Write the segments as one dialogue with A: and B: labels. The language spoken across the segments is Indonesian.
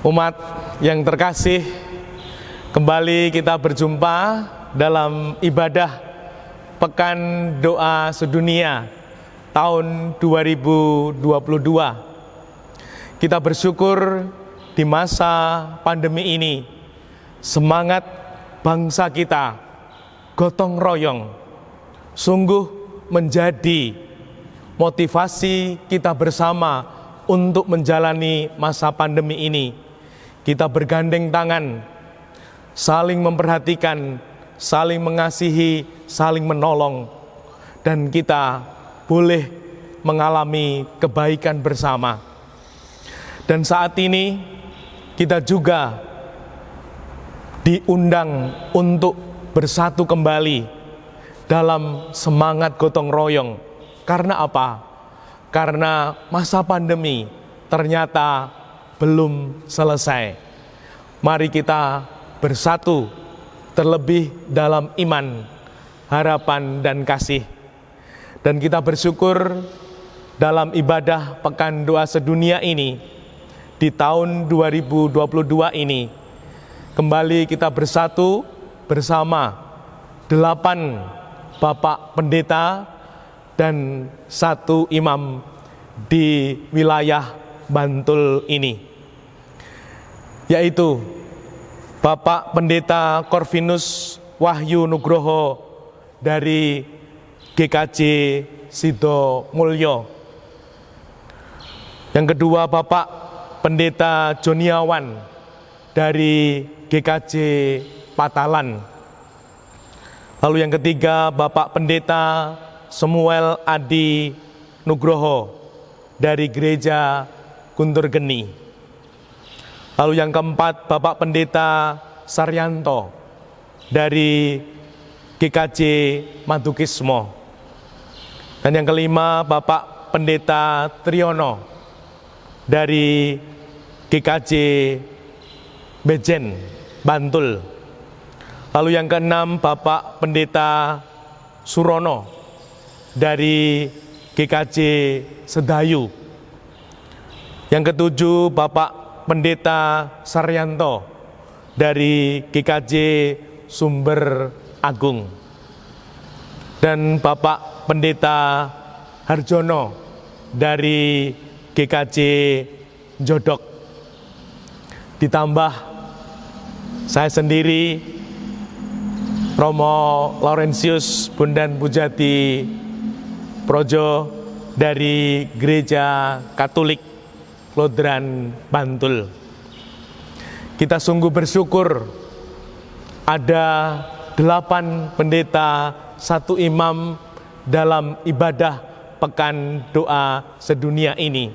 A: Umat yang terkasih, kembali kita berjumpa dalam ibadah Pekan Doa Sedunia tahun 2022. Kita bersyukur di masa pandemi ini, semangat bangsa kita gotong royong sungguh menjadi motivasi kita bersama untuk menjalani masa pandemi ini. Kita bergandeng tangan, saling memperhatikan, saling mengasihi, saling menolong, dan kita boleh mengalami kebaikan bersama. Dan saat ini kita juga diundang untuk bersatu kembali dalam semangat gotong royong. Karena apa? Karena masa pandemi ternyata belum selesai. Mari kita bersatu, terlebih dalam iman, harapan, dan kasih. Dan kita bersyukur dalam ibadah Pekan Doa Sedunia ini, di tahun 2022 ini, kembali kita bersatu bersama 8 Bapak Pendeta dan 1 imam di wilayah Bantul ini, yaitu Bapak Pendeta Corvinus Wahyu Nugroho dari GKJ Sido Mulyo. Yang kedua, Bapak Pendeta Joniawan dari GKJ Patalan. Lalu yang ketiga, Bapak Pendeta Samuel Adi Nugroho dari Gereja Guntur Geni. Lalu yang keempat, Bapak Pendeta Saryanto dari GKJ Madukismo. Dan yang kelima, Bapak Pendeta Triyono dari GKJ Bejen, Bantul. Lalu yang keenam, Bapak Pendeta Surono dari GKJ Sedayu. Yang ketujuh, Bapak Pendeta Saryanto dari GKJ Sumber Agung. Dan Bapak Pendeta Harjono dari GKJ Jodok. Ditambah saya sendiri, Romo Laurentius Bundan Pujati Projo dari Gereja Katolik Lodran Bantul. Kita sungguh bersyukur ada 8 pendeta, 1 imam dalam ibadah Pekan Doa Sedunia ini.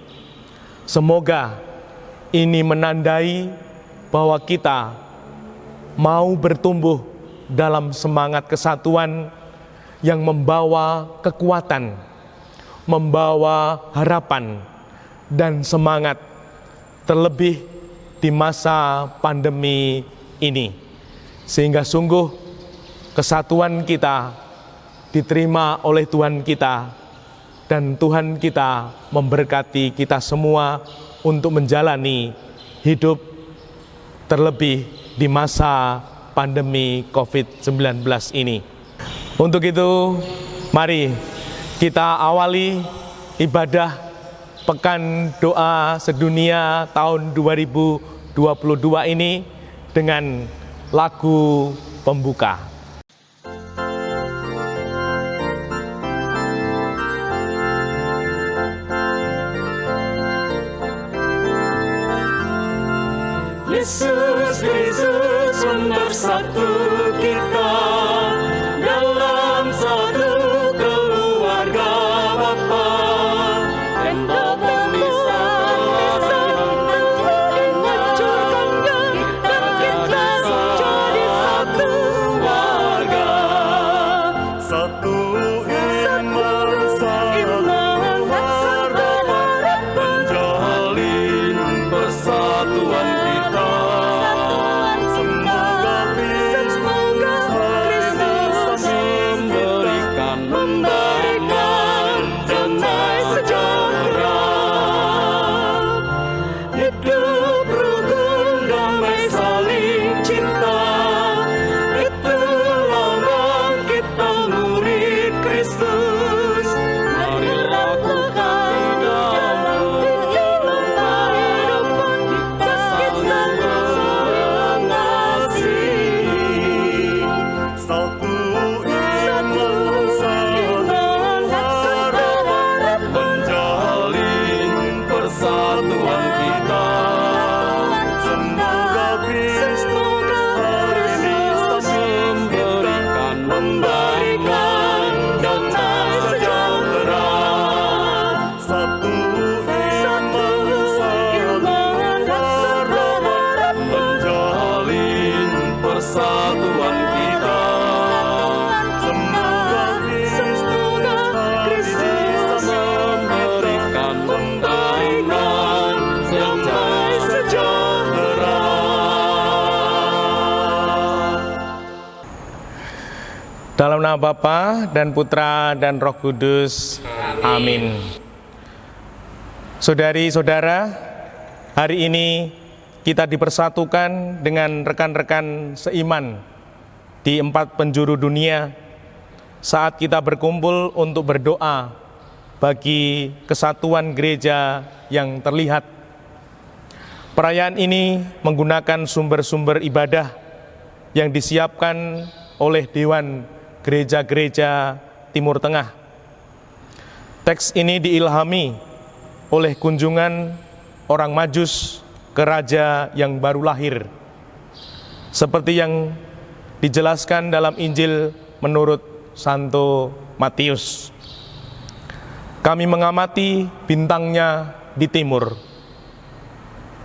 A: Semoga ini menandai bahwa kita mau bertumbuh dalam semangat kesatuan yang membawa kekuatan, membawa harapan, dan semangat, terlebih di masa pandemi ini. Sehingga sungguh kesatuan kita diterima oleh Tuhan kita, dan Tuhan kita memberkati kita semua untuk menjalani hidup, terlebih di masa pandemi COVID-19 ini. Untuk itu, mari kita awali ibadah Pekan Doa Sedunia tahun 2022 ini dengan lagu pembuka.
B: Yesus Kristus membersatu kita dalam satu keluarga Bapa, dan Bapa memisahkan dan menghancurkan kita menjadi satu warga, satu iman, satu harapan, menjalin persatuan kita. Semoga Kristus
A: Dalam nama Bapa dan Putra dan Roh Kudus. Amin. Saudari-saudara, hari ini kita dipersatukan dengan rekan-rekan seiman di 4 penjuru dunia saat kita berkumpul untuk berdoa bagi kesatuan gereja yang terlihat. Perayaan ini menggunakan sumber-sumber ibadah yang disiapkan oleh Dewan Gereja-Gereja Timur Tengah. Teks ini diilhami oleh kunjungan orang Majus ke raja yang baru lahir, seperti yang dijelaskan dalam Injil menurut Santo Matius. Kami mengamati bintangnya di timur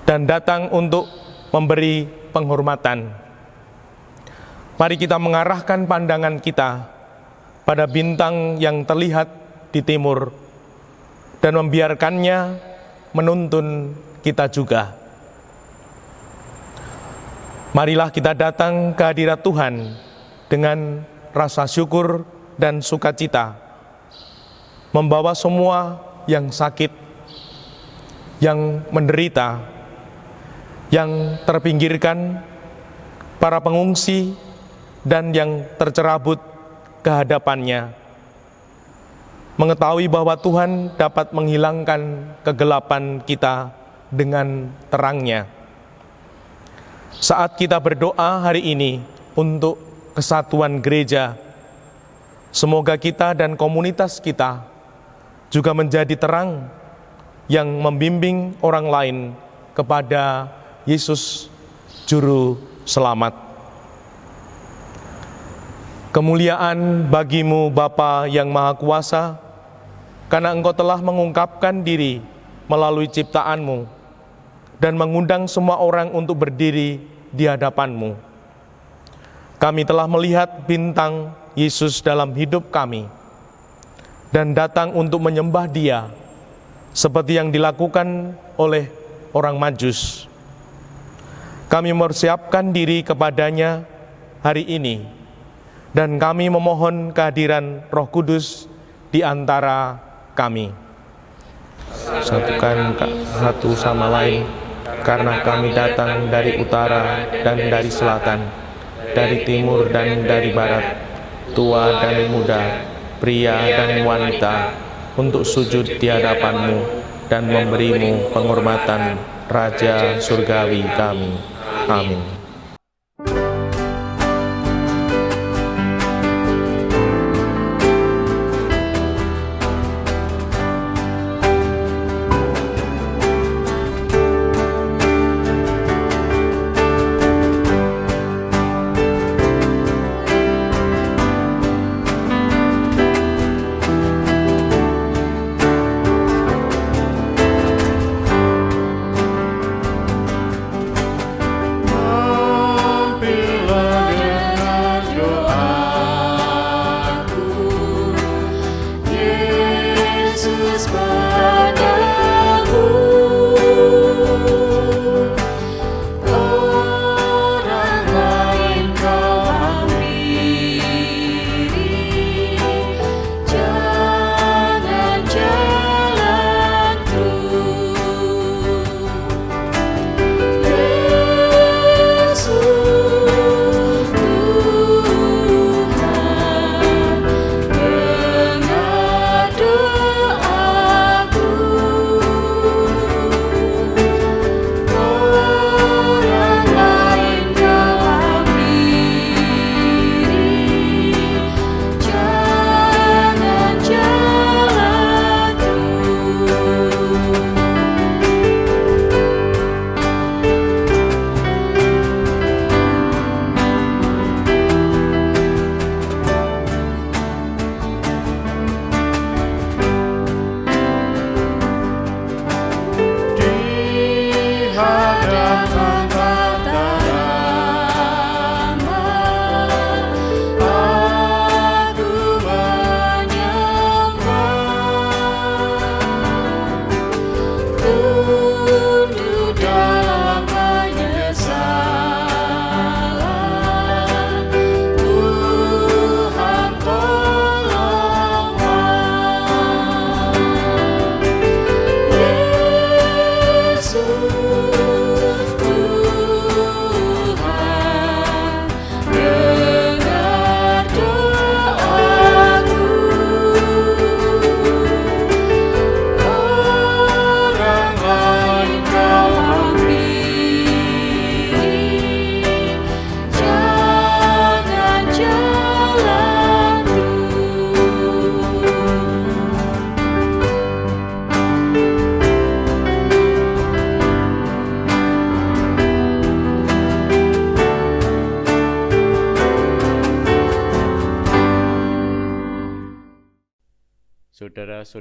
A: dan datang untuk memberi penghormatan. Mari kita mengarahkan pandangan kita pada bintang yang terlihat di timur dan membiarkannya menuntun kita juga. Marilah kita datang ke hadirat Tuhan dengan rasa syukur dan sukacita, membawa semua yang sakit, yang menderita, yang terpinggirkan, para pengungsi, dan yang tercerabut ke hadapannya, mengetahui bahwa Tuhan dapat menghilangkan kegelapan kita dengan terangnya. Saat kita berdoa hari ini untuk kesatuan gereja, semoga kita dan komunitas kita juga menjadi terang yang membimbing orang lain kepada Yesus Juru Selamat. Kemuliaan bagimu Bapa yang Maha Kuasa, karena Engkau telah mengungkapkan diri melalui ciptaanmu dan mengundang semua orang untuk berdiri di hadapanmu. Kami telah melihat bintang Yesus dalam hidup kami dan datang untuk menyembah Dia seperti yang dilakukan oleh orang Majus. Kami mempersiapkan diri kepadanya hari ini, dan kami memohon kehadiran Roh Kudus di antara kami. Satukan satu sama lain, karena kami datang dari utara dan dari selatan, dari timur dan dari barat, tua dan muda, pria dan wanita, untuk sujud di hadapanmu dan memberimu penghormatan, Raja Surgawi kami. Amin.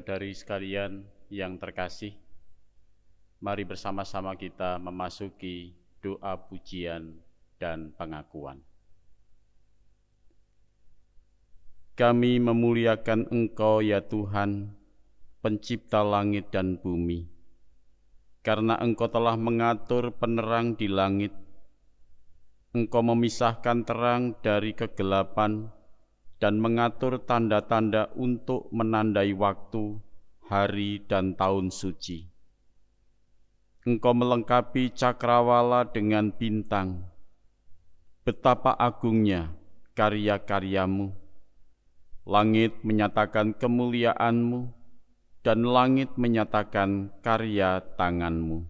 C: saudara-saudari sekalian yang terkasih, mari bersama-sama kita memasuki doa pujian dan pengakuan. Kami memuliakan Engkau ya Tuhan, pencipta langit dan bumi, karena Engkau telah mengatur penerang di langit. Engkau memisahkan terang dari kegelapan dan mengatur tanda-tanda untuk menandai waktu, hari, dan tahun suci. Engkau melengkapi cakrawala dengan bintang. Betapa agungnya karya-karyamu. Langit menyatakan kemuliaan-Mu, dan langit menyatakan karya tangan-Mu.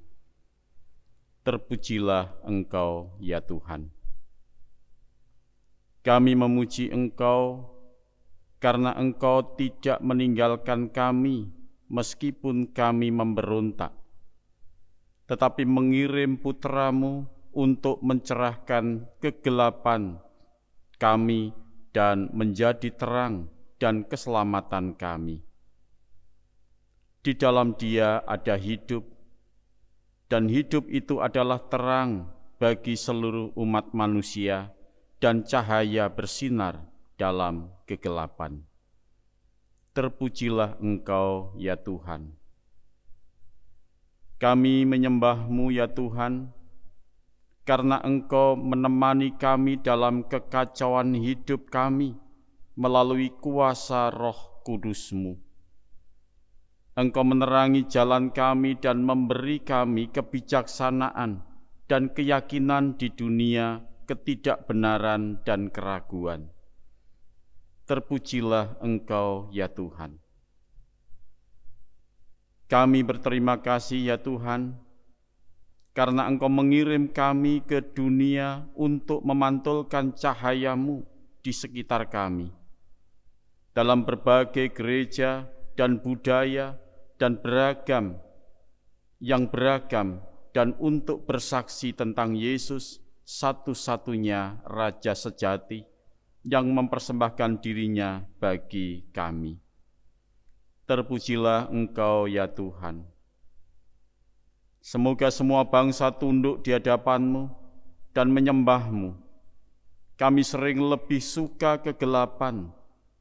C: Terpujilah Engkau ya Tuhan. Kami memuji Engkau karena Engkau tidak meninggalkan kami meskipun kami memberontak, tetapi mengirim Putra-Mu untuk mencerahkan kegelapan kami dan menjadi terang dan keselamatan kami. Di dalam Dia ada hidup, dan hidup itu adalah terang bagi seluruh umat manusia dan cahaya bersinar dalam kegelapan. Terpujilah Engkau ya Tuhan. Kami menyembah-Mu ya Tuhan, karena Engkau menemani kami dalam kekacauan hidup kami melalui kuasa Roh Kudus-Mu. Engkau menerangi jalan kami dan memberi kami kebijaksanaan dan keyakinan di dunia ketidakbenaran dan keraguan. Terpujilah Engkau ya Tuhan. Kami berterima kasih ya Tuhan, karena Engkau mengirim kami ke dunia untuk memantulkan cahaya-Mu di sekitar kami. Dalam berbagai gereja dan budaya dan beragam dan untuk bersaksi tentang Yesus, satu-satunya Raja sejati yang mempersembahkan dirinya bagi kami. Terpujilah Engkau ya Tuhan. Semoga semua bangsa tunduk di hadapan-Mu dan menyembah-Mu. Kami sering lebih suka kegelapan,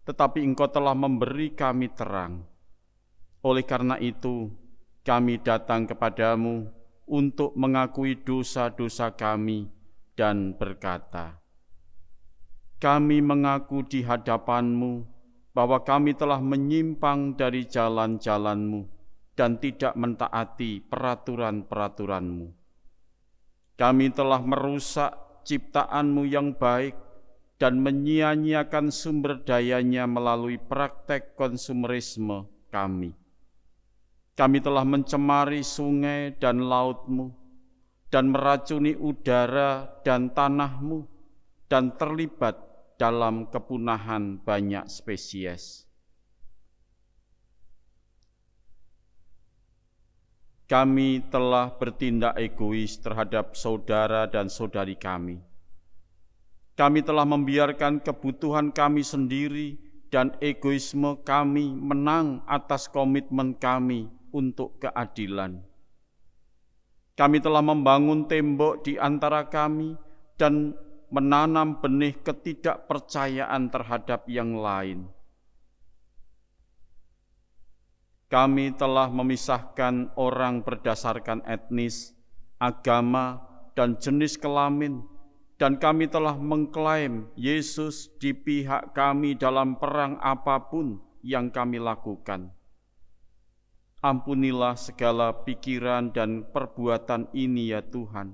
C: tetapi Engkau telah memberi kami terang. Oleh karena itu, kami datang kepadamu untuk mengakui dosa-dosa kami dan berkata, kami mengaku di hadapan-Mu bahwa kami telah menyimpang dari jalan-jalan-Mu dan tidak mentaati peraturan-peraturan-Mu. Kami telah merusak ciptaan-Mu yang baik dan menyia-nyiakan sumber dayanya melalui praktek konsumerisme kami. Kami telah mencemari sungai dan laut-Mu dan meracuni udara dan tanah-Mu dan terlibat dalam kepunahan banyak spesies. Kami telah bertindak egois terhadap saudara dan saudari kami. Kami telah membiarkan kebutuhan kami sendiri dan egoisme kami menang atas komitmen kami untuk keadilan. Kami telah membangun tembok di antara kami dan menanam benih ketidakpercayaan terhadap yang lain. Kami telah memisahkan orang berdasarkan etnis, agama, dan jenis kelamin, dan kami telah mengklaim Yesus di pihak kami dalam perang apapun yang kami lakukan. Ampunilah segala pikiran dan perbuatan ini ya Tuhan.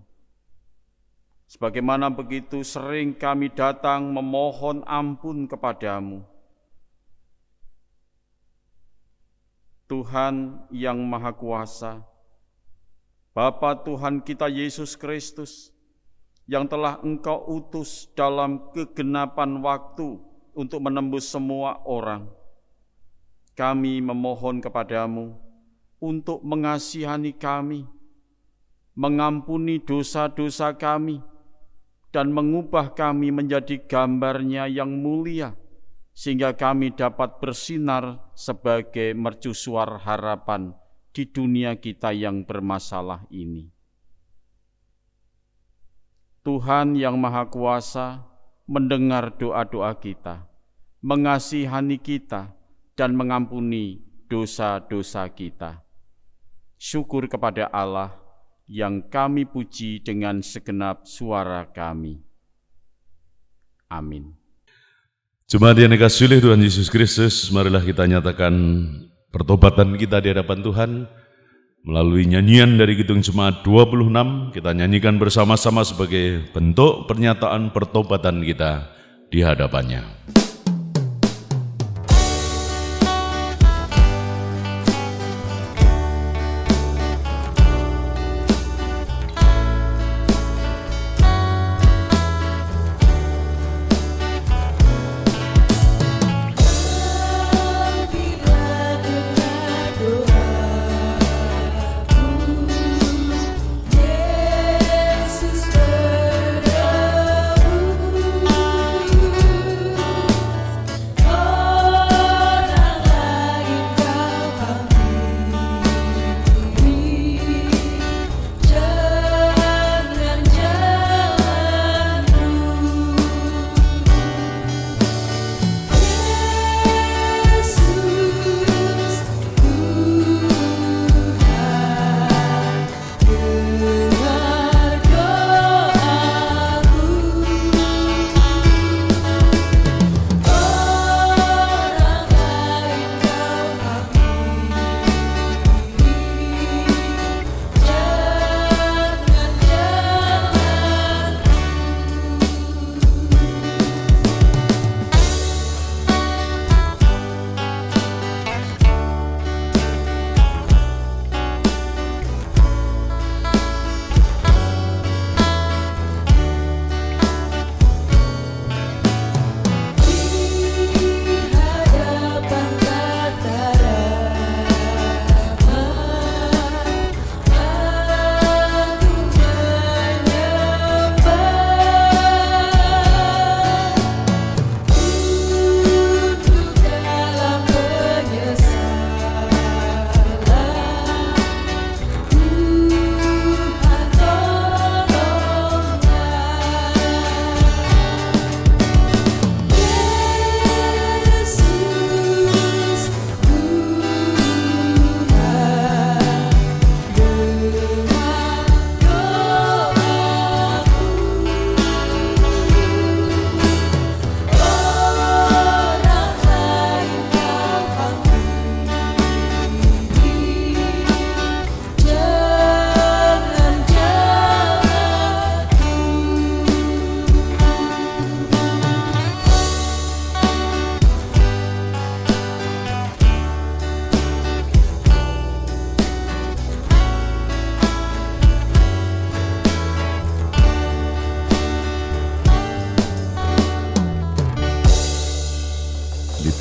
C: Sebagaimana begitu sering kami datang memohon ampun kepadamu. Tuhan yang Maha Kuasa, Bapa Tuhan kita Yesus Kristus, yang telah Engkau utus dalam kegenapan waktu untuk menembus semua orang, kami memohon kepadamu untuk mengasihani kami, mengampuni dosa-dosa kami, dan mengubah kami menjadi gambarnya yang mulia, sehingga kami dapat bersinar sebagai mercusuar harapan di dunia kita yang bermasalah ini. Tuhan yang Maha Kuasa mendengar doa-doa kita, mengasihani kita, dan mengampuni dosa-dosa kita. Syukur kepada Allah yang kami puji dengan segenap suara kami. Amin.
D: Jemaat yang dikasihi oleh Tuhan Yesus Kristus, marilah kita nyatakan pertobatan kita di hadapan Tuhan melalui nyanyian dari Kidung Jemaat 26. Kita nyanyikan bersama-sama sebagai bentuk pernyataan pertobatan kita di hadapannya.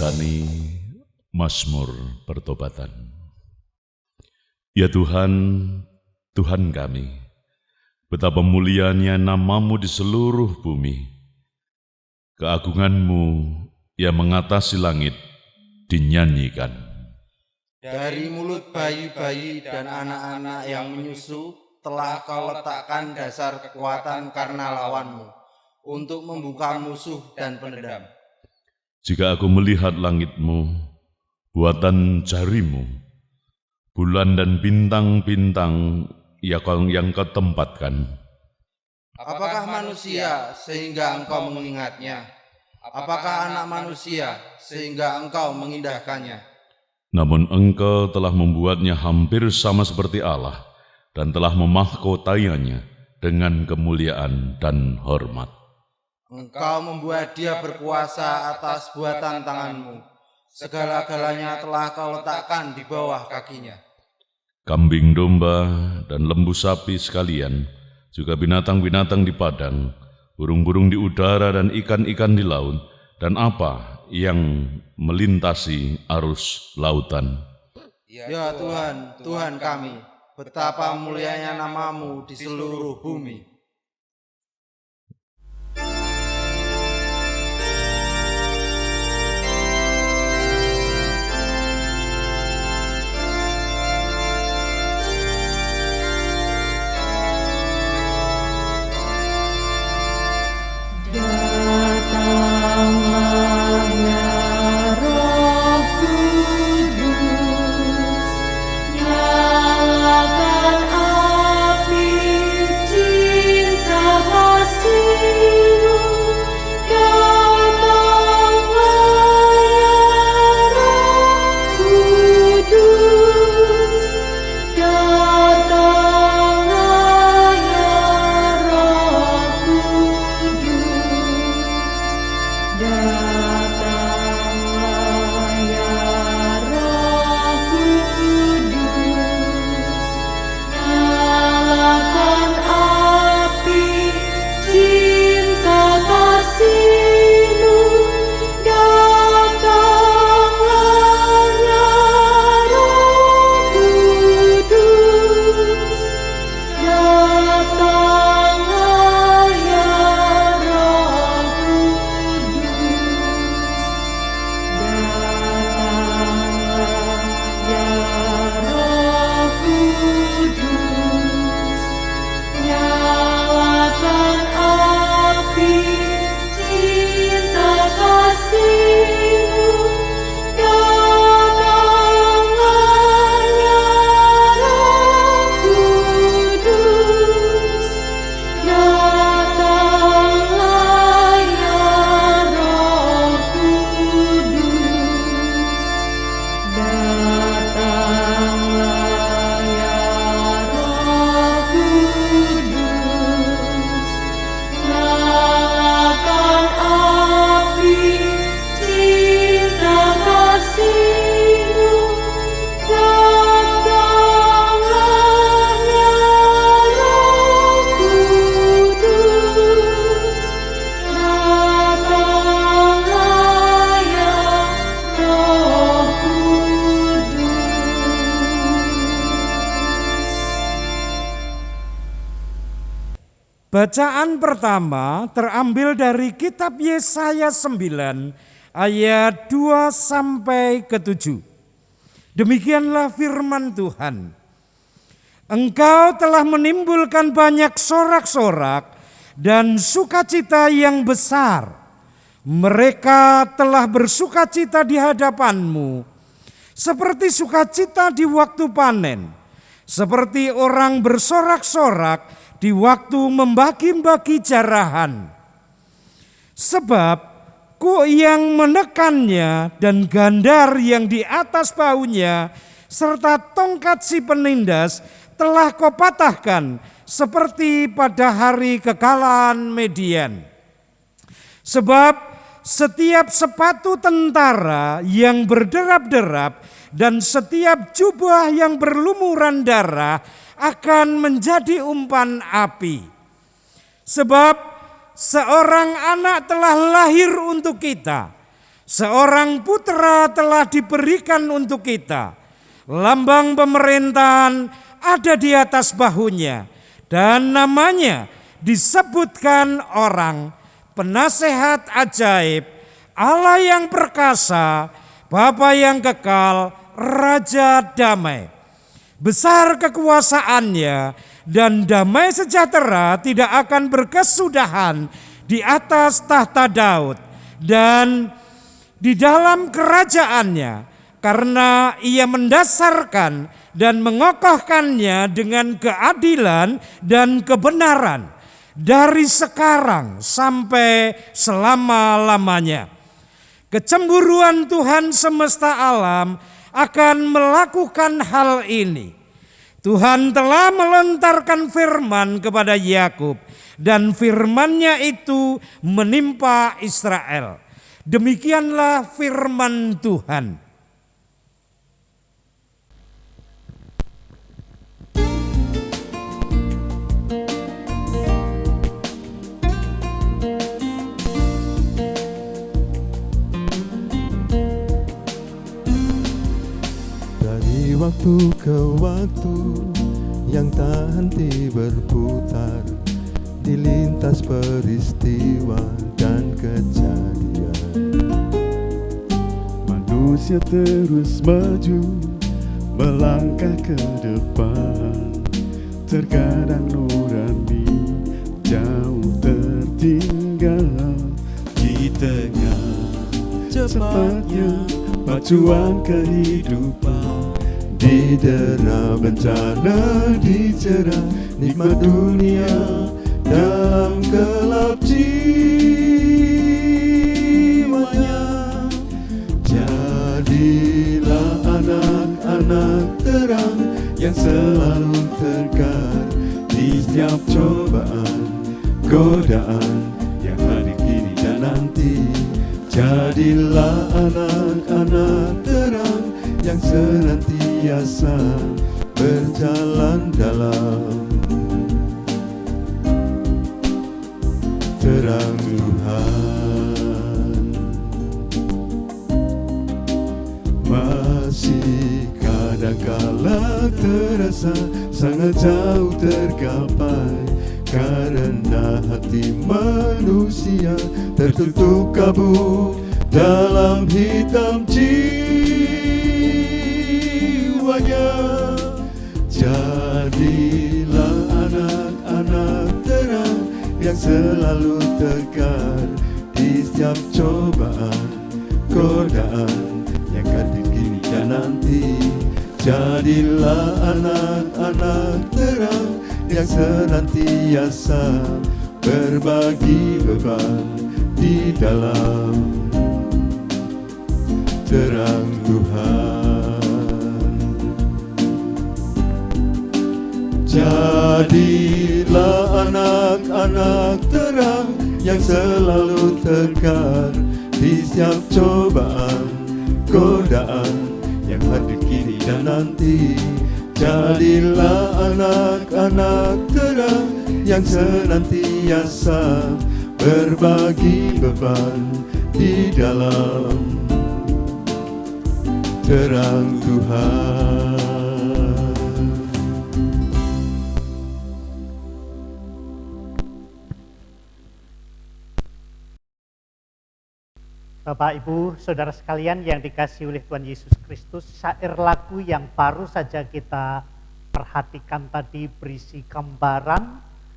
D: Litani Mazmur Pertobatan. Ya Tuhan, Tuhan kami, betapa mulianya nama-Mu di seluruh bumi. Keagungan-Mu yang mengatasi langit dinyanyikan.
E: Dari mulut bayi-bayi dan anak-anak yang menyusu telah Kau letakkan dasar kekuatan karena lawan-Mu, untuk membuka musuh dan penendam.
D: Jika aku melihat langit-Mu, buatan jari-Mu, bulan dan bintang-bintang yang Kau tempatkan.
E: Apakah manusia sehingga Engkau mengingatnya? Apakah anak manusia sehingga Engkau mengindahkannya?
D: Namun Engkau telah membuatnya hampir sama seperti Allah dan telah memahkotainya dengan kemuliaan dan hormat.
E: Engkau membuat dia berkuasa atas buatan tangan-Mu. Segala-galanya telah Kau letakkan di bawah kakinya.
D: Kambing domba dan lembu sapi sekalian, juga binatang-binatang di padang, burung-burung di udara dan ikan-ikan di laut, dan apa yang melintasi arus lautan.
E: Ya Tuhan, Tuhan kami, betapa mulianya nama-Mu di seluruh bumi.
F: Bacaan pertama terambil dari kitab Yesaya 9 ayat 2 sampai ke 7. Demikianlah firman Tuhan. Engkau telah menimbulkan banyak sorak-sorak dan sukacita yang besar. Mereka telah bersukacita di hadapanmu, seperti sukacita di waktu panen, seperti orang bersorak-sorak di waktu membagi-bagi jarahan. Sebab kuk yang menekannya dan gandar yang di atas bahunya serta tongkat si penindas telah kau patahkan seperti pada hari kekalahan Median. Sebab setiap sepatu tentara yang berderap-derap dan setiap jubah yang berlumuran darah akan menjadi umpan api. Sebab seorang anak telah lahir untuk kita, seorang putra telah diberikan untuk kita. Lambang pemerintahan ada di atas bahunya, dan namanya disebutkan orang Penasehat Ajaib, Allah yang perkasa, Bapa yang kekal, Raja damai. Besar kekuasaannya dan damai sejahtera tidak akan berkesudahan di atas tahta Daud dan di dalam kerajaannya, karena ia mendasarkan dan mengokohkannya dengan keadilan dan kebenaran dari sekarang sampai selama-lamanya. Kecemburuan Tuhan semesta alam akan melakukan hal ini. Tuhan telah melontarkan firman kepada Yakub, dan firman-Nya itu menimpa Israel. Demikianlah firman Tuhan.
B: Waktu ke waktu yang tak henti berputar, dilintas peristiwa dan kejadian. Manusia terus maju, melangkah ke depan. Terkadang nurani jauh tertinggal. Di tengah cepatnya pacuan kehidupan, didera bencana, dicerah nikmat dunia dalam gelap jiwanya. Jadilah anak-anak terang yang selalu tegar di setiap cobaan, godaan yang hadir kini dan nanti. Jadilah anak-anak terang yang senantiasa berjalan dalam terang Tuhan. Masih kadangkala terasa sangat jauh tergapai, karena hati manusia tertutup kabut dalam hitam jiwanya. Jadilah anak-anak terang yang selalu tegar di setiap cobaan, godaan yang hadir kini dan nanti. Jadilah anak-anak terang yang senantiasa berbagi beban di dalam terang Tuhan. Jadilah anak-anak terang yang selalu tegar di setiap cobaan, godaan yang hadir kini dan nanti. Jadilah anak-anak terang yang senantiasa berbagi beban di dalam terang Tuhan.
G: Bapak, Ibu, Saudara sekalian yang dikasihi oleh Tuhan Yesus Kristus, syair lagu yang baru saja kita perhatikan tadi berisi gambaran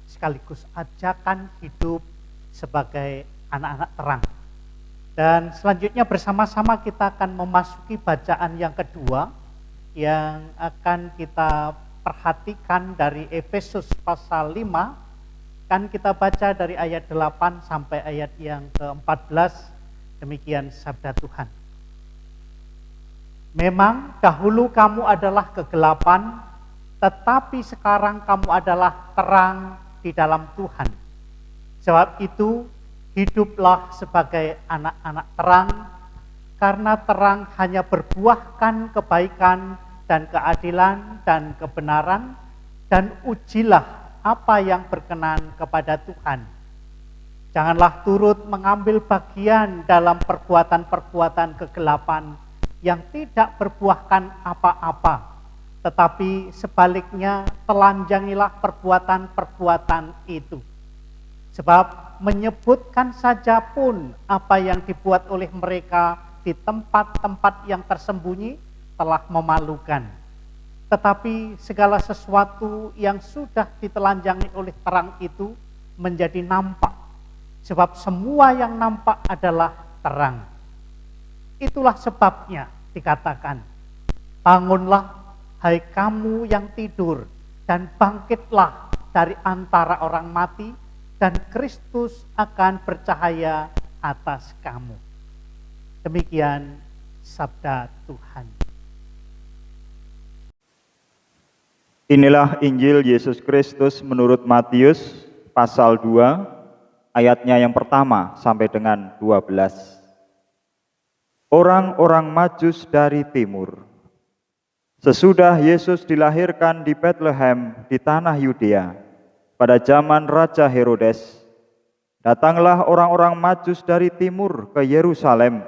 G: sekaligus ajakan hidup sebagai anak-anak terang. Dan selanjutnya bersama-sama kita akan memasuki bacaan yang kedua yang akan kita perhatikan dari Efesus pasal 5. Kan kita baca dari ayat 8 sampai ayat yang ke-14. Demikian sabda Tuhan. Memang dahulu kamu adalah kegelapan, tetapi sekarang kamu adalah terang di dalam Tuhan. Sebab itu, hiduplah sebagai anak-anak terang, karena terang hanya berbuahkan kebaikan dan keadilan dan kebenaran, dan ujilah apa yang berkenan kepada Tuhan. Janganlah turut mengambil bagian dalam perbuatan-perbuatan kegelapan yang tidak berbuahkan apa-apa, tetapi sebaliknya telanjangilah perbuatan-perbuatan itu. Sebab menyebutkan saja pun apa yang dibuat oleh mereka di tempat-tempat yang tersembunyi telah memalukan. Tetapi segala sesuatu yang sudah ditelanjangi oleh terang itu menjadi nampak. Sebab semua yang nampak adalah terang. Itulah sebabnya dikatakan, bangunlah hai kamu yang tidur, dan bangkitlah dari antara orang mati, dan Kristus akan bercahaya atas kamu. Demikian sabda Tuhan.
H: Inilah Injil Yesus Kristus menurut Matius pasal 2, ayatnya yang pertama sampai dengan 12. Orang-orang Majus dari timur. Sesudah Yesus dilahirkan di Bethlehem di tanah Yudea, pada zaman Raja Herodes, datanglah orang-orang Majus dari timur ke Yerusalem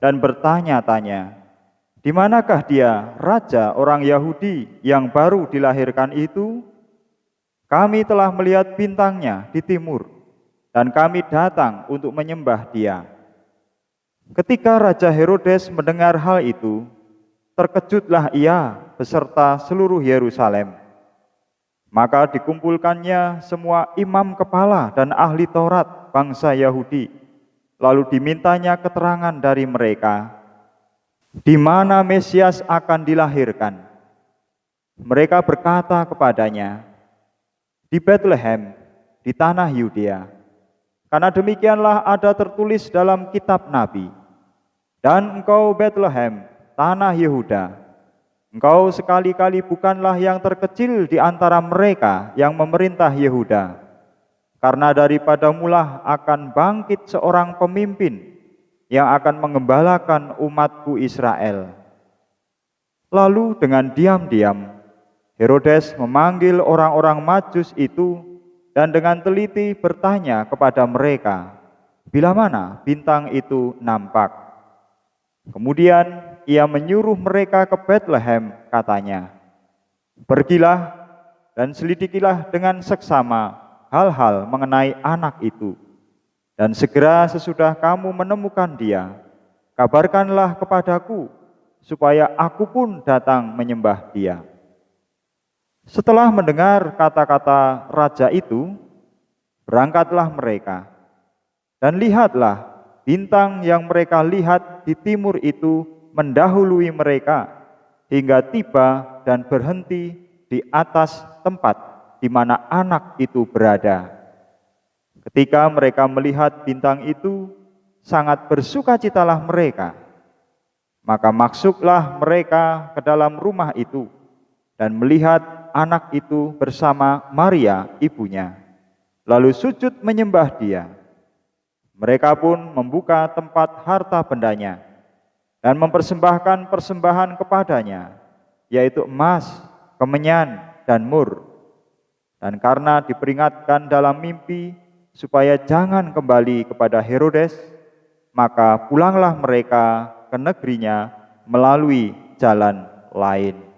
H: dan bertanya-tanya, di manakah dia, Raja orang Yahudi yang baru dilahirkan itu? Kami telah melihat bintangnya di timur, dan kami datang untuk menyembah dia. Ketika Raja Herodes mendengar hal itu, terkejutlah ia beserta seluruh Yerusalem. Maka dikumpulkannya semua imam kepala dan ahli Taurat bangsa Yahudi, lalu dimintanya keterangan dari mereka, di mana Mesias akan dilahirkan. Mereka berkata kepadanya, di Bethlehem, di tanah Yudea. Karena demikianlah ada tertulis dalam kitab Nabi, dan engkau Bethlehem, tanah Yehuda, engkau sekali-kali bukanlah yang terkecil di antara mereka yang memerintah Yehuda, karena daripadamulah akan bangkit seorang pemimpin yang akan mengembalakan umatku Israel. Lalu dengan diam-diam Herodes memanggil orang-orang Majus itu dan dengan teliti bertanya kepada mereka, bila mana bintang itu nampak. Kemudian ia menyuruh mereka ke Bethlehem, katanya, pergilah dan selidikilah dengan seksama hal-hal mengenai anak itu. Dan segera sesudah kamu menemukan dia, kabarkanlah kepadaku, supaya aku pun datang menyembah dia. Setelah mendengar kata-kata raja itu, berangkatlah mereka. Dan lihatlah, bintang yang mereka lihat di timur itu mendahului mereka, hingga tiba dan berhenti di atas tempat di mana anak itu berada. Ketika mereka melihat bintang itu, sangat bersukacitalah mereka. Maka masuklah mereka ke dalam rumah itu, dan melihat anak itu bersama Maria ibunya, lalu sujud menyembah dia. Mereka pun membuka tempat harta bendanya dan mempersembahkan persembahan kepadanya, yaitu emas, kemenyan, dan mur. Dan karena diperingatkan dalam mimpi supaya jangan kembali kepada Herodes, maka pulanglah mereka ke negerinya melalui jalan lain.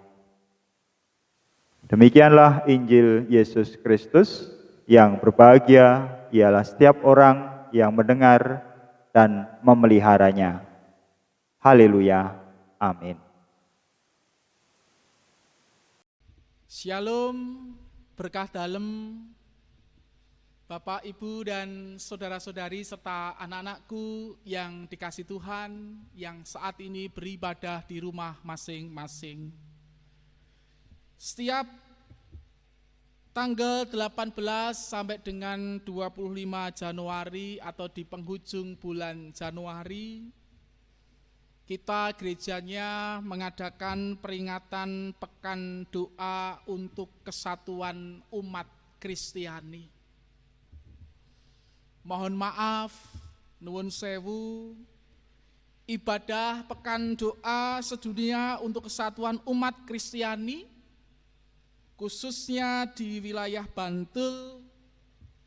H: Demikianlah Injil Yesus Kristus. Yang berbahagia ialah setiap orang yang mendengar dan memeliharanya. Haleluya. Amin.
I: Shalom, berkah dalam Bapak, Ibu, dan saudara-saudari serta anak-anakku yang dikasih Tuhan yang saat ini beribadah di rumah masing-masing. Setiap tanggal 18 sampai dengan 25 Januari atau di penghujung bulan Januari, kita gerejanya mengadakan peringatan Pekan Doa untuk Kesatuan Umat Kristiani. Mohon maaf, nuwun sewu, ibadah Pekan Doa sedunia untuk Kesatuan Umat Kristiani, khususnya di wilayah Bantul,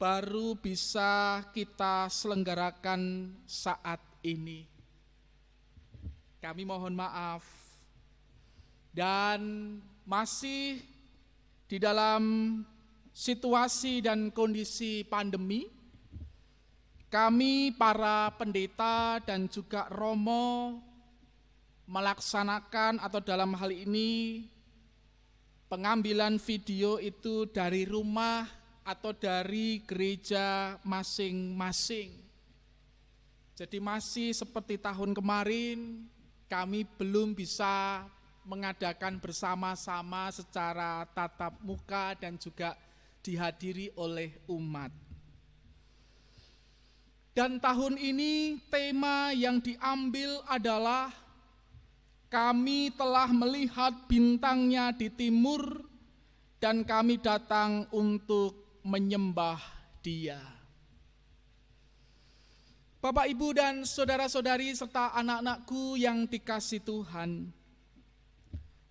I: baru bisa kita selenggarakan saat ini. Kami mohon maaf, dan masih di dalam situasi dan kondisi pandemi, kami para pendeta dan juga romo melaksanakan atau dalam hal ini pengambilan video itu dari rumah atau dari gereja masing-masing. Jadi masih seperti tahun kemarin, kami belum bisa mengadakan bersama-sama secara tatap muka dan juga dihadiri oleh umat. Dan tahun ini tema yang diambil adalah kami telah melihat bintangnya di timur dan kami datang untuk menyembah Dia. Bapak, Ibu, dan saudara-saudari serta anak-anakku yang dikasih Tuhan,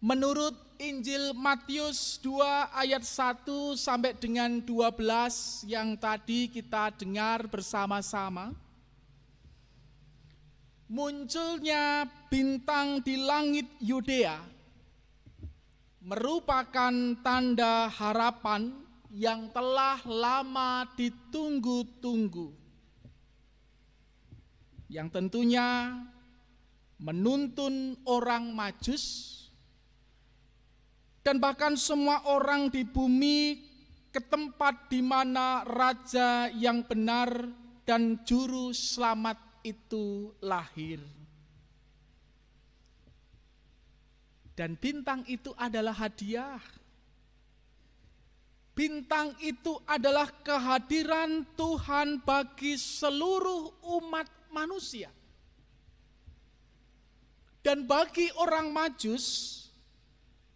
I: menurut Injil Matius 2 ayat 1 sampai dengan 12 yang tadi kita dengar bersama-sama, munculnya bintang di langit Yudea merupakan tanda harapan yang telah lama ditunggu-tunggu, yang tentunya menuntun orang Majus dan bahkan semua orang di bumi ke tempat di mana Raja yang benar dan Juru Selamat itu lahir. Dan bintang itu adalah hadiah. Bintang itu adalah kehadiran Tuhan bagi seluruh umat manusia. Dan bagi orang Majus,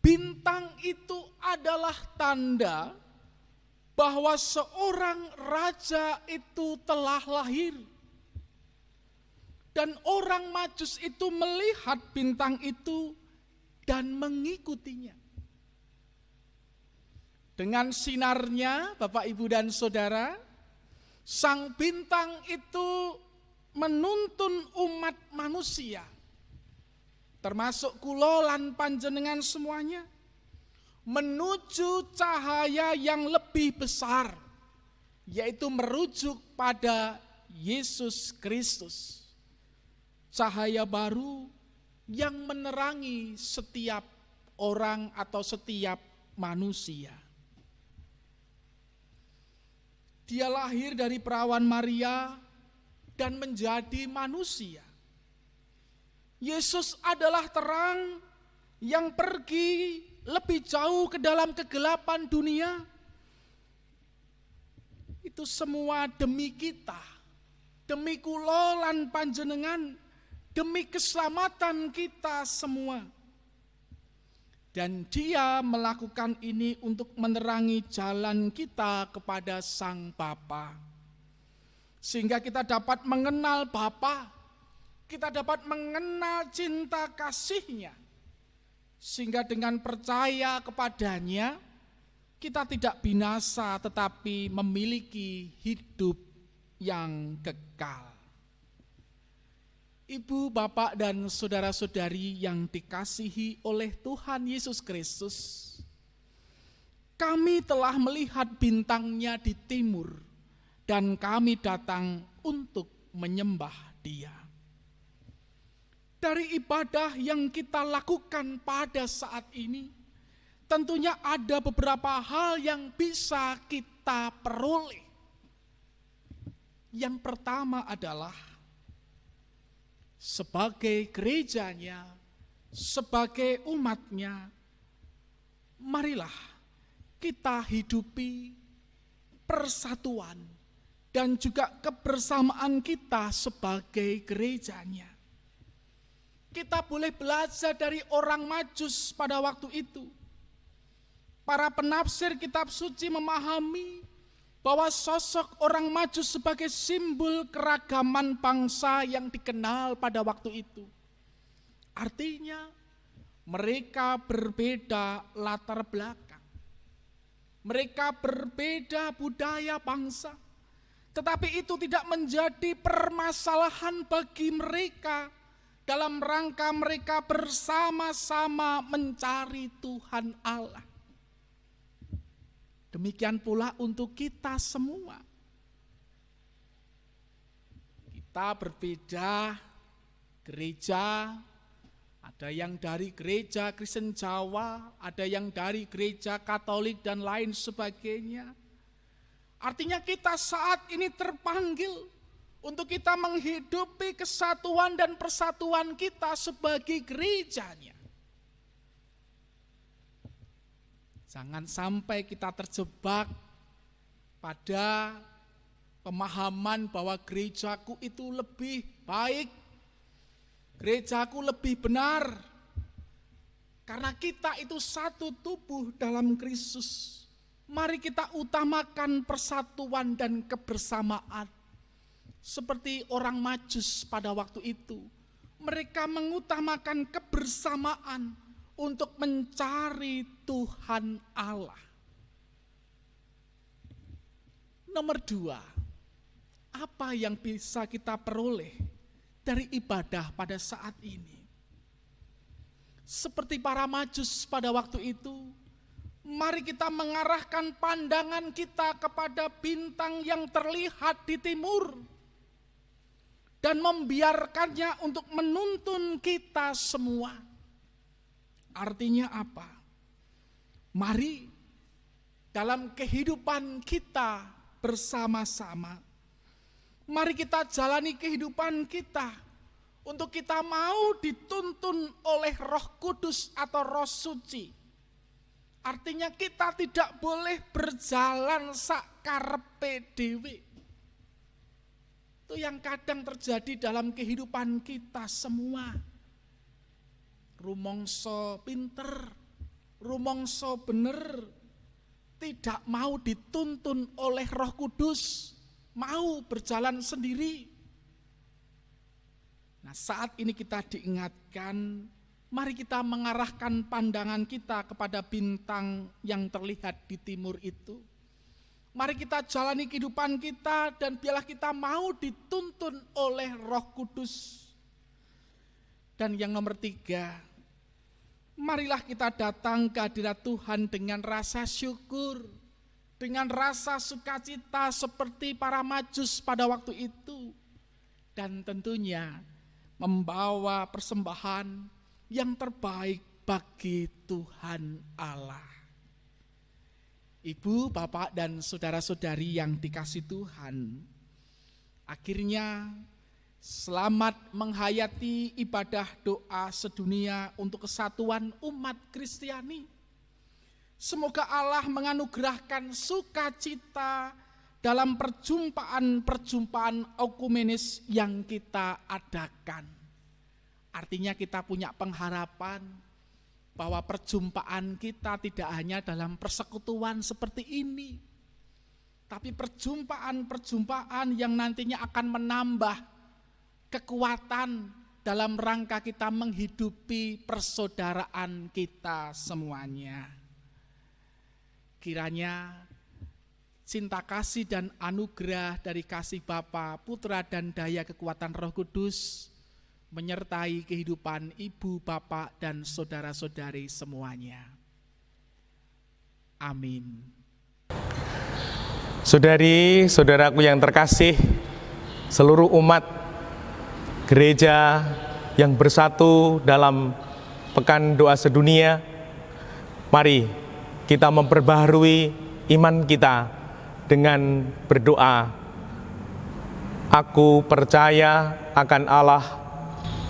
I: bintang itu adalah tanda bahwa seorang raja itu telah lahir. Dan orang Majus itu melihat bintang itu dan mengikutinya. Dengan sinarnya, Bapak, Ibu, dan Saudara, sang bintang itu menuntun umat manusia, termasuk kula lan panjenengan semuanya, menuju cahaya yang lebih besar, yaitu merujuk pada Yesus Kristus. Cahaya baru yang menerangi setiap orang atau setiap manusia. Dia lahir dari perawan Maria dan menjadi manusia. Yesus adalah terang yang pergi lebih jauh ke dalam kegelapan dunia. Itu semua demi kita, demi kula lan panjenengan, demi keselamatan kita semua. Dan Dia melakukan ini untuk menerangi jalan kita kepada Sang Bapa. Sehingga kita dapat mengenal Bapa, kita dapat mengenal cinta kasih-Nya. Sehingga dengan percaya kepadanya, kita tidak binasa tetapi memiliki hidup yang kekal. Ibu, bapak, dan saudara-saudari yang dikasihi oleh Tuhan Yesus Kristus, kami telah melihat bintangnya di timur dan kami datang untuk menyembah Dia. Dari ibadah yang kita lakukan pada saat ini, tentunya ada beberapa hal yang bisa kita peroleh. Yang pertama adalah sebagai gerejanya, sebagai umatnya, marilah kita hidupi persatuan dan juga kebersamaan kita sebagai gerejanya. Kita boleh belajar dari orang Majus pada waktu itu. Para penafsir kitab suci memahami bahwa sosok orang Majus sebagai simbol keragaman bangsa yang dikenal pada waktu itu. Artinya mereka berbeda latar belakang. Mereka berbeda budaya bangsa. Tetapi itu tidak menjadi permasalahan bagi mereka dalam rangka mereka bersama-sama mencari Tuhan Allah. Demikian pula untuk kita semua. Kita berbeda gereja, ada yang dari gereja Kristen Jawa, ada yang dari gereja Katolik dan lain sebagainya. Artinya kita saat ini terpanggil untuk kita menghidupi kesatuan dan persatuan kita sebagai gerejanya. Jangan sampai kita terjebak pada pemahaman bahwa gerejaku itu lebih baik, gerejaku lebih benar. Karena kita itu satu tubuh dalam Kristus. Mari kita utamakan persatuan dan kebersamaan. Seperti orang Majus pada waktu itu. Mereka mengutamakan kebersamaan untuk mencari Tuhan Allah. Nomor 2, apa yang bisa kita peroleh dari ibadah pada saat ini? Seperti para Majus pada waktu itu, mari kita mengarahkan pandangan kita kepada bintang yang terlihat di timur dan membiarkannya untuk menuntun kita semua. Artinya apa? Mari dalam kehidupan kita bersama-sama, mari kita jalani kehidupan kita untuk kita mau dituntun oleh Roh Kudus atau Roh Suci. Artinya kita tidak boleh berjalan sakarepe dhewe. Itu yang kadang terjadi dalam kehidupan kita semua. Rumongso pinter, rumongso bener, tidak mau dituntun oleh Roh Kudus, mau berjalan sendiri. Nah, saat ini kita diingatkan, mari kita mengarahkan pandangan kita kepada bintang yang terlihat di timur itu. Mari kita jalani kehidupan kita dan biarlah kita mau dituntun oleh Roh Kudus. Dan yang nomor 3, marilah kita datang ke hadirat Tuhan dengan rasa syukur, dengan rasa sukacita seperti para Majus pada waktu itu. Dan tentunya membawa persembahan yang terbaik bagi Tuhan Allah. Ibu, bapak, dan saudara-saudari yang dikasihi Tuhan, akhirnya selamat menghayati ibadah doa sedunia untuk kesatuan umat Kristiani. Semoga Allah menganugerahkan sukacita dalam perjumpaan-perjumpaan ekumenis yang kita adakan. Artinya kita punya pengharapan bahwa perjumpaan kita tidak hanya dalam persekutuan seperti ini, tapi perjumpaan-perjumpaan yang nantinya akan menambah kekuatan dalam rangka kita menghidupi persaudaraan kita semuanya. Kiranya cinta kasih dan anugerah dari kasih Bapa, Putra, dan daya kekuatan Roh Kudus menyertai kehidupan ibu, bapak, dan saudara-saudari semuanya. Amin.
A: Saudari, saudaraku yang terkasih, seluruh umat gereja yang bersatu dalam Pekan Doa Sedunia, mari kita memperbaharui iman kita dengan berdoa. Aku percaya akan Allah,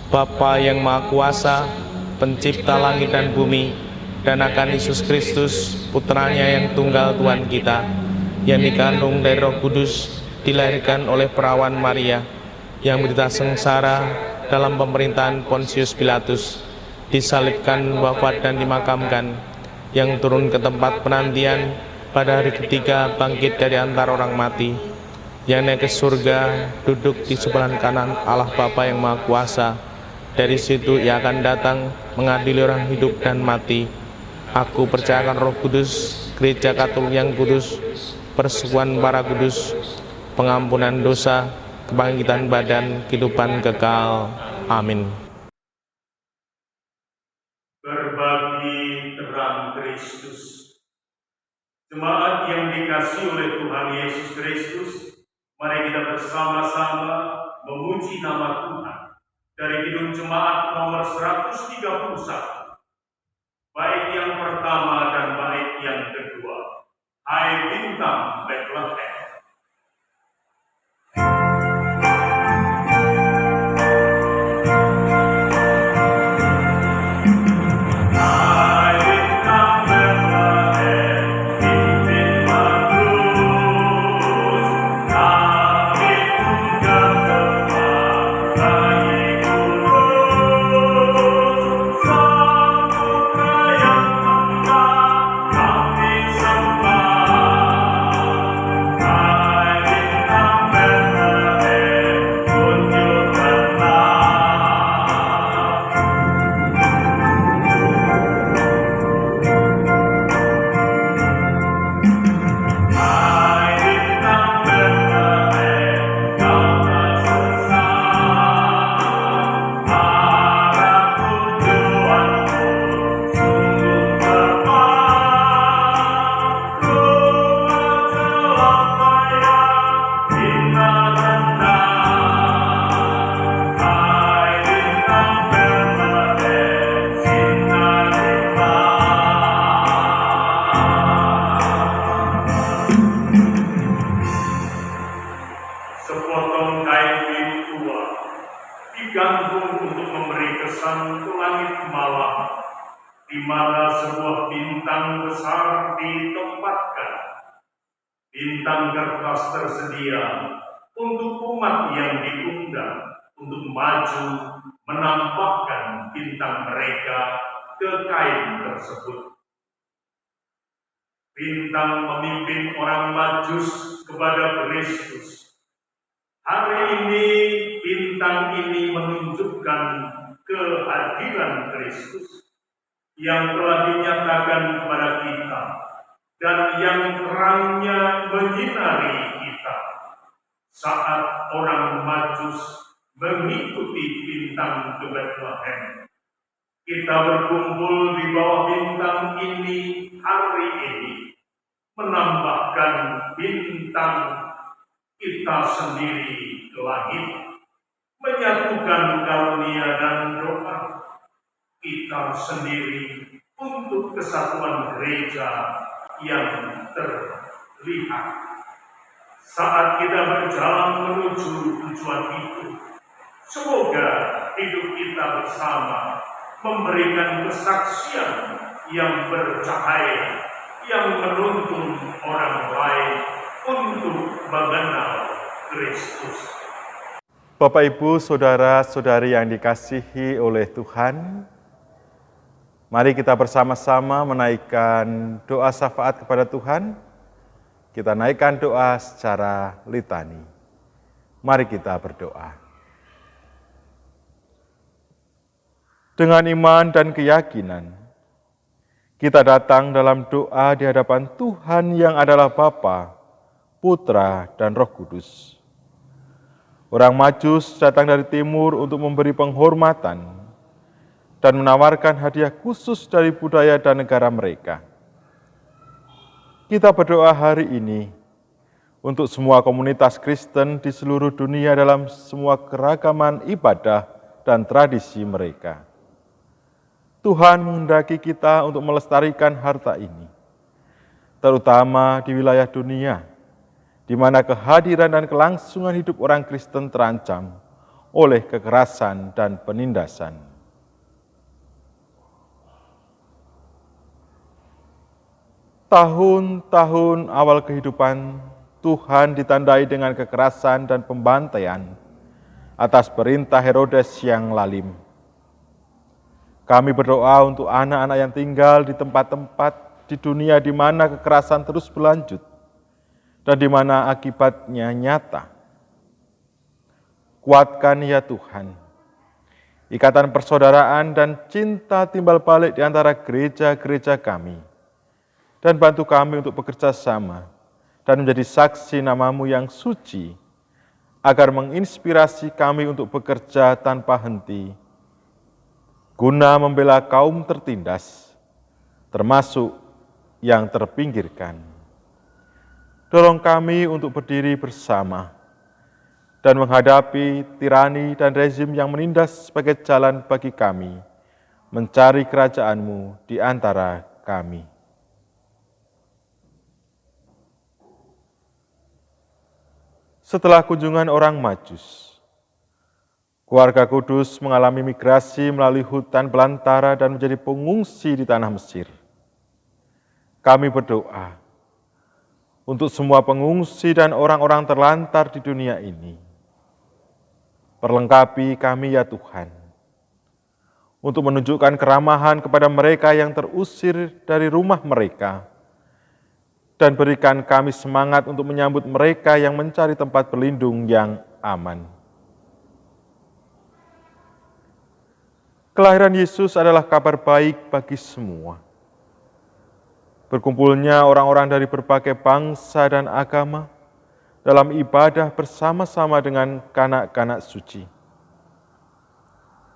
A: Bapa yang Maha Kuasa, Pencipta langit dan bumi, dan akan Yesus Kristus, Putranya yang tunggal Tuhan kita, yang dikandung dari Roh Kudus, dilahirkan oleh perawan Maria, yang menderita sengsara dalam pemerintahan Pontius Pilatus, disalibkan, wafat dan dimakamkan, yang turun ke tempat penantian, pada hari ketiga bangkit dari antara orang mati, yang naik ke surga, duduk di sebelah kanan Allah Bapa yang Maha Kuasa. Dari situ Ia akan datang mengadili orang hidup dan mati. Aku percayakan Roh Kudus, Gereja Katolik yang kudus, persekutuan para kudus, pengampunan dosa, kebangkitan badan, kehidupan kekal. Amin.
J: Berbagi terang Kristus. Jemaat yang dikasihi oleh Tuhan Yesus Kristus, mari kita bersama-sama memuji nama Tuhan dari Kidung Jemaat nomor 131, bait yang pertama dan bait yang kedua. Hai bintang Bethlehem. Bintang kertas tersedia untuk umat yang diundang untuk maju menampakkan bintang mereka ke kain tersebut. Bintang memimpin orang Majus kepada Kristus. Hari ini bintang ini menunjukkan kehadiran Kristus yang telah dinyatakan kepada kita dan yang terangnya menyinari kita saat orang Majus mengikuti bintang ke Bethlehem. Kita berkumpul di bawah bintang ini hari ini, menambahkan bintang kita sendiri ke langit, menyatukan karunia dan doa kita sendiri untuk kesatuan gereja yang terlihat. Saat kita berjalan menuju tujuan itu, semoga hidup kita bersama memberikan kesaksian yang bercahaya, yang menuntun orang lain untuk mengenal Kristus.
B: Bapak, Ibu, Saudara-saudari yang dikasihi oleh Tuhan, mari kita bersama-sama menaikkan doa syafaat kepada Tuhan. Kita naikkan doa secara litani. Mari kita berdoa. Dengan iman dan keyakinan, kita datang dalam doa di hadapan Tuhan yang adalah Bapa, Putra, dan Roh Kudus. Orang Majus datang dari timur untuk memberi penghormatan dan menawarkan hadiah khusus dari budaya dan negara mereka. Kita berdoa hari ini untuk semua komunitas Kristen di seluruh dunia dalam semua keragaman ibadah dan tradisi mereka. Tuhan menghendaki kita untuk melestarikan harta ini, terutama di wilayah dunia, di mana kehadiran dan kelangsungan hidup orang Kristen terancam oleh kekerasan dan penindasan. Tahun-tahun awal kehidupan Tuhan ditandai dengan kekerasan dan pembantaian atas perintah Herodes yang lalim. Kami berdoa untuk anak-anak yang tinggal di tempat-tempat di dunia di mana kekerasan terus berlanjut dan di mana akibatnya nyata. Kuatkan ya Tuhan, ikatan persaudaraan dan cinta timbal balik di antara gereja-gereja kami, dan bantu kami untuk bekerja sama dan menjadi saksi nama-Mu yang suci, agar menginspirasi kami untuk bekerja tanpa henti, guna membela kaum tertindas, termasuk yang terpinggirkan. Tolong kami untuk berdiri bersama dan menghadapi tirani dan rezim yang menindas sebagai jalan bagi kami mencari kerajaan-Mu di antara kami. Setelah kunjungan orang Majus, keluarga Kudus mengalami migrasi melalui hutan belantara dan menjadi pengungsi di tanah Mesir. Kami berdoa untuk semua pengungsi dan orang-orang terlantar di dunia ini. Perlengkapi kami ya Tuhan, untuk menunjukkan keramahan kepada mereka yang terusir dari rumah mereka, dan berikan kami semangat untuk menyambut mereka yang mencari tempat berlindung yang aman. Kelahiran Yesus adalah kabar baik bagi semua. Berkumpulnya orang-orang dari berbagai bangsa dan agama dalam ibadah bersama-sama dengan kanak-kanak suci.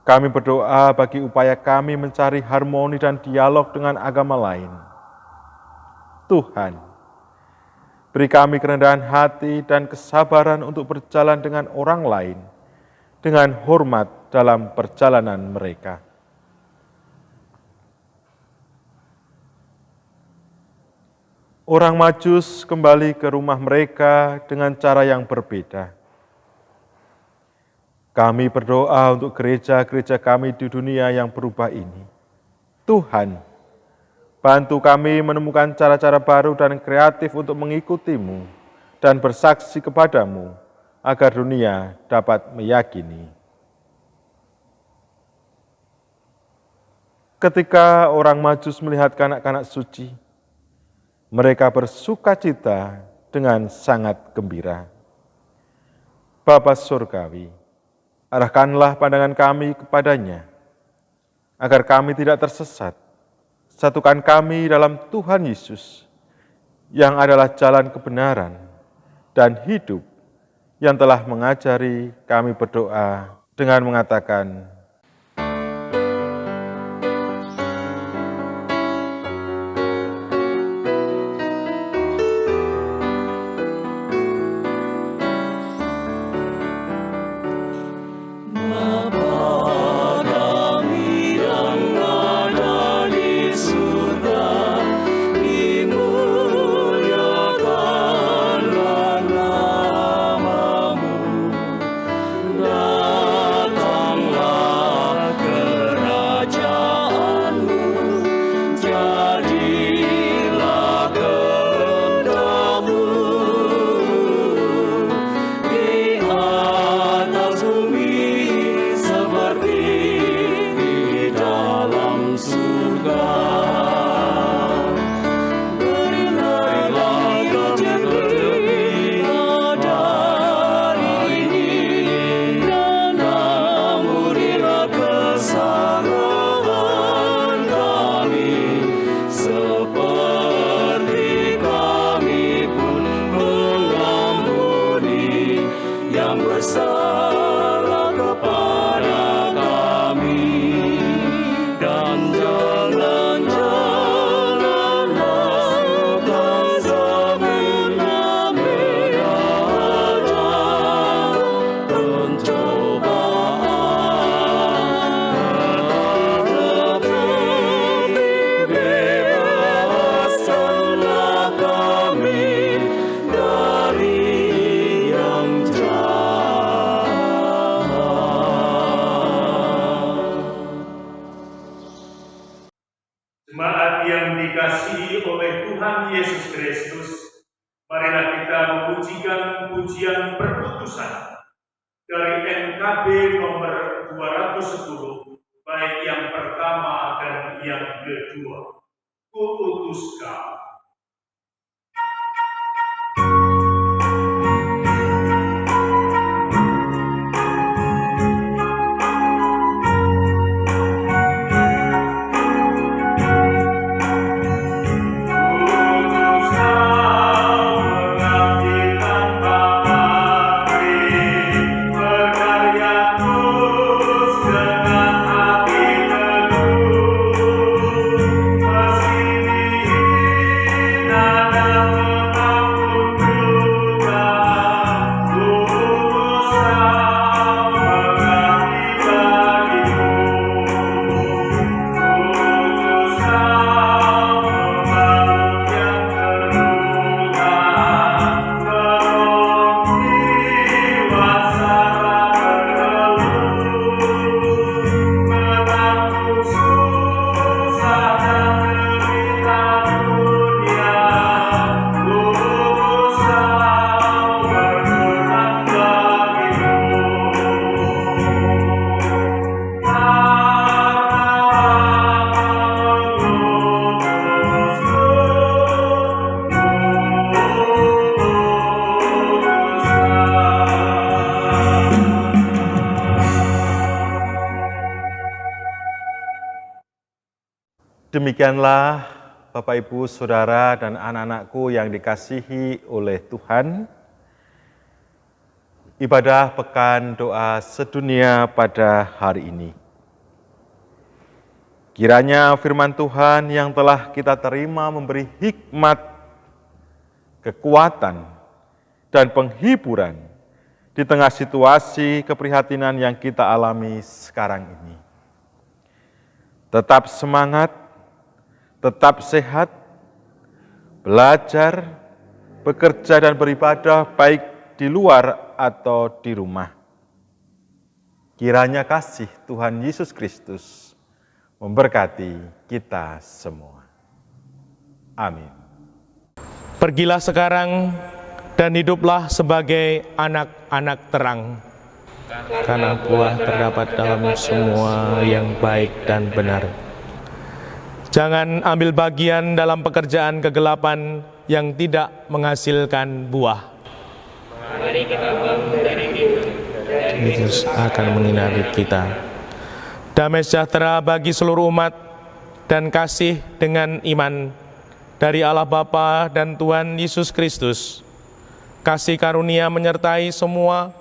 B: Kami berdoa bagi upaya kami mencari harmoni dan dialog dengan agama lain. Tuhan, beri kami kerendahan hati dan kesabaran untuk berjalan dengan orang lain, dengan hormat dalam perjalanan mereka. Orang Majus kembali ke rumah mereka dengan cara yang berbeda. Kami berdoa untuk gereja-gereja kami di dunia yang berubah ini. Tuhan, bantu kami menemukan cara-cara baru dan kreatif untuk mengikuti-Mu dan bersaksi kepada-Mu, agar dunia dapat meyakini. Ketika orang Majus melihat kanak-kanak suci, mereka bersukacita dengan sangat gembira. Bapa Surgawi, arahkanlah pandangan kami kepadanya, agar kami tidak tersesat. Satukan kami dalam Tuhan Yesus, yang adalah jalan kebenaran dan hidup, yang telah mengajari kami berdoa dengan mengatakan, datanglah
J: oleh Tuhan Yesus Kristus, marilah kita memujikan pujian perputusan dari NKB nomor 210, baik yang pertama dan yang kedua. Kuutus Kau.
B: Demikianlah Bapak, Ibu, Saudara, dan anak-anakku yang dikasihi oleh Tuhan, ibadah Pekan Doa Sedunia pada hari ini. Kiranya firman Tuhan yang telah kita terima memberi hikmat, kekuatan, dan penghiburan di tengah situasi keprihatinan yang kita alami sekarang ini. Tetap semangat, tetap sehat, belajar, bekerja dan beribadah baik di luar atau di rumah. Kiranya kasih Tuhan Yesus Kristus memberkati kita semua. Amin.
A: Pergilah sekarang dan hiduplah sebagai anak-anak terang, karena buah terdapat dalam semua yang baik dan benar. Jangan ambil bagian dalam pekerjaan kegelapan yang tidak menghasilkan buah.
K: Mari kita bangun dari tidur, dan
A: Yesus akan menyinari kita. Damai sejahtera bagi seluruh umat dan kasih dengan iman dari Allah Bapa dan Tuhan Yesus Kristus. Kasih karunia menyertai semua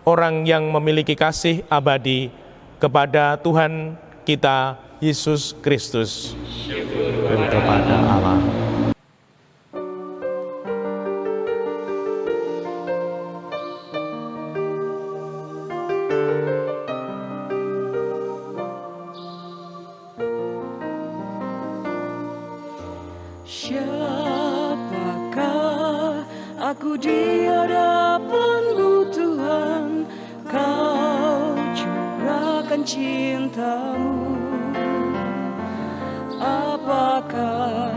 A: orang yang memiliki kasih abadi kepada Tuhan kita Yesus Kristus. Syukur kepada Allah.
L: Siapakah aku di hadapan-Mu Tuhan, Kau curahkan cinta-Mu. Apakah